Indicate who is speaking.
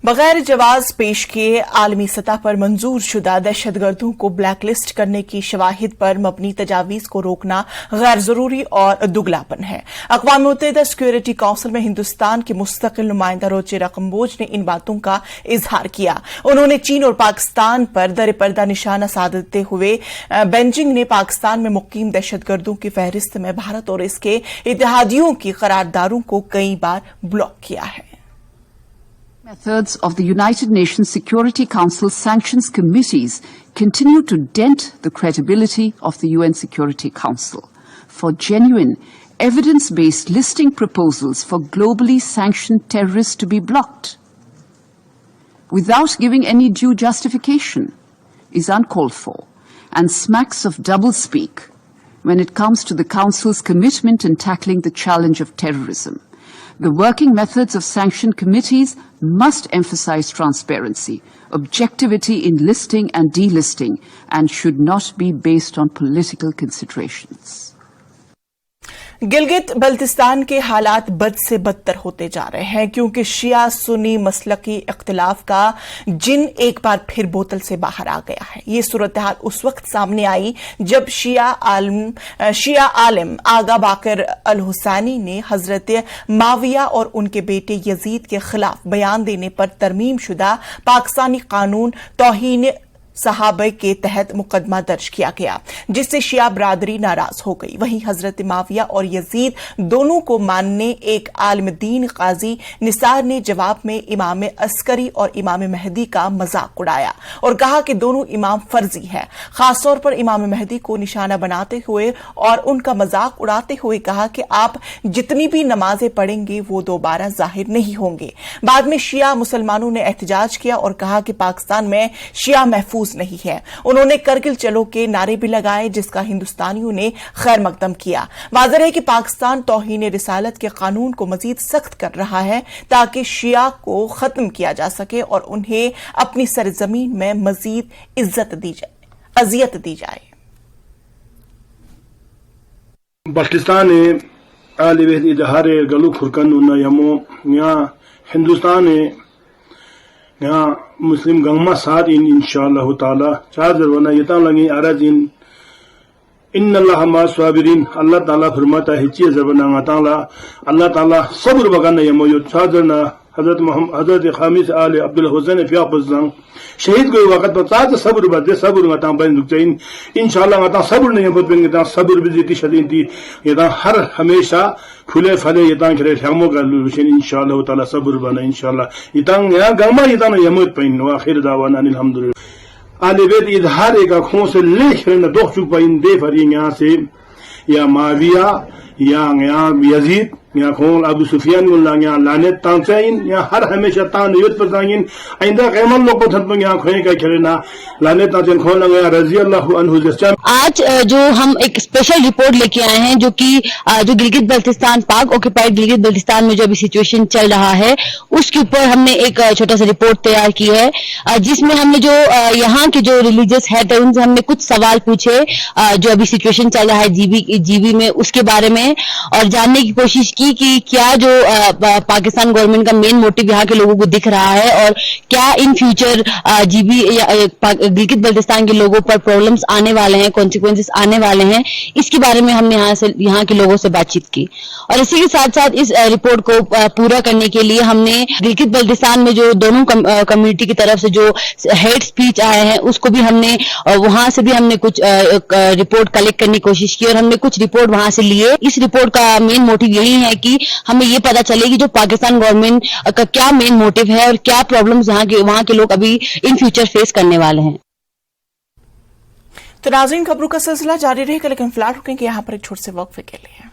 Speaker 1: बगैर जवाज पेश किए आलमी सतह पर मंजूर शुदा दहशतगर्दों को ब्लैक लिस्ट करने की शवाहिद पर मबनी तजावीज को रोकना गैर जरूरी और दुगलापन है। अक़वाम मुत्तहिदा सिक्योरिटी काउंसिल में हिंदुस्तान के मुस्तकिल नुमाइंदा रोचेरा कंबोज ने इन बातों का इजहार किया। उन्होंने चीन और पाकिस्तान पर दर पर्दा निशाना साधते हुए बेजिंग ने पाकिस्तान में मुकीम दहशतगर्दों की फहरिस्त में भारत और इसके इत्तेहादियों की करारदारों को कई बार ब्लॉक किया है।
Speaker 2: Methods of the United Nations Security Council sanctions committees continue to dent the credibility of the UN Security Council. For genuine, evidence-based listing proposals for globally sanctioned terrorists to be blocked without giving any due justification is uncalled for and smacks of doublespeak when it comes to the Council's commitment in tackling the challenge of terrorism. The working methods of sanctioned committees must emphasize transparency, objectivity in listing and delisting, and should not be based on political considerations.
Speaker 1: Gilgit Baltistan के हालात बद से बदतर होते जा रहे हैं क्योंकि शिया सुन्नी मसलकी इख्तिलाफ का जिन एक बार फिर बोतल से बाहर आ गया है। ये सूरत हाल उस वक्त सामने आई जब शिया आलिम आगा बाकर अल हुसैनी ने हजरत माविया और उनके बेटे यजीद के खिलाफ बयान देने पर तरमीम शुदा पाकिस्तानी कानून तौहीन सहाबे के तहत मुकदमा दर्ज किया गया, जिससे शिया बरादरी नाराज हो गई। वहीं हजरत माविया और यजीद दोनों को मानने एक आलिम दीन काजी निसार ने जवाब में इमाम अस्करी और इमाम मेहदी का मजाक उड़ाया और कहा कि दोनों इमाम फर्जी है। खासतौर पर इमाम मेहदी को निशाना बनाते हुए और उनका मजाक उड़ाते हुए कहा कि आप जितनी भी नमाजें पढ़ेंगे वो दोबारा जाहिर नहीं होंगे। बाद में शिया मुसलमानों ने एहतजाज किया और कहा कि पाकिस्तान में शिया महफूज नहीं है। उन्होंने करगिल चलो के नारे भी लगाए जिसका हिंदुस्तानियों ने खैर मकदम किया। वाज़ेह है कि पाकिस्तान तौहीन रिसालत के कानून को मजीद सख्त कर रहा है ताकि शिया को खत्म किया जा सके और उन्हें अपनी सरजमीन में मजीद अजियत दी जाए।
Speaker 3: बल्तिस्तान आलिवेद इजहार गलू खुरकन यमो यहाँ हिंदुस्तान यहाँ मुस्लिम गंगमा साथ इन इंशाअल्लाह ताला चादर वना यता लगी अरज इन्नल्लाह मा स्वाबिरीन अल्लाह ताला फरमाता है चीज जबना ताला अल्लाह ताला सब्र बगन यमो यो चादर ना हजरत खामिस आले अब्दुल हुसैन फिया पजंग शहीद को वक्त पर चाद सब्र बदे सब्र गता बन दुकइन इंशाअल्लाह गता सब्र नहीं बद बन गता सब्र बिजती शदीदी यदा हर हमेशा फुले फले यता करे हमो का लुशन इंशाअल्लाह ताला सब्र बना इंशाअल्लाह यता या गमा यता न यमत पैन व आखिर दावाना अल्हम्दुलिल्लाह आले बेद इजहार का खो से लेख न दो चुप पैन दे फरी यहां से या माविया या यजीद या खोल अबू सुफियान गुल्ला या लानेत तांचाइन या हर हमेशा तान युद्ध पर ताइन आइंदा क़यामत लोग को थन या खोए का खेलना लानेत तांचन खोल या रजी अल्लाह अन्हु जस्सा।
Speaker 4: आज जो हम एक स्पेशल रिपोर्ट लेके आए हैं जो कि जो गिलगित बल्तिस्तान पाक ऑक्यूपाइड गिलगित बल्तिस्तान में जो अभी सिचुएशन चल रहा है उसके ऊपर हमने एक छोटा सा रिपोर्ट तैयार की है जिसमें हमने जो यहाँ के जो रिलीजियस हेड है उनसे हमने कुछ सवाल पूछे जो अभी सिचुएशन चल रहा है जीबी में उसके बारे में और जानने की कोशिश की कि क्या जो पाकिस्तान गवर्नमेंट का मेन मोटिव यहाँ के लोगों को दिख रहा है और क्या इन फ्यूचर जीबी या गिलगित बल्तिस्तान के लोगों पर प्रॉब्लम्स आने वाले हैं, कॉन्सिक्वेंसेस आने वाले हैं, इसके बारे में हमने यहाँ के लोगों से बातचीत की। और इसी के साथ साथ इस रिपोर्ट को पूरा करने के लिए हमने गिलगित बल्तिस्तान में जो दोनों कम्युनिटी की तरफ से जो हेट स्पीच आए हैं उसको भी हमने वहां से भी हमने कुछ रिपोर्ट कलेक्ट करने की कोशिश की और हमने कुछ रिपोर्ट वहां से लिए। इस रिपोर्ट का मेन मोटिव यही है कि हमें ये पता चले कि जो पाकिस्तान गवर्नमेंट का क्या मेन मोटिव है और क्या प्रॉब्लम्स वहां के लोग अभी इन फ्यूचर फेस करने वाले हैं।
Speaker 1: तो नाज़रीन खबरों का सिलसिला जारी रहेगा लेकिन फिलहाल रुकेंगे यहाँ पर एक छोटे से वक्फे के लिए।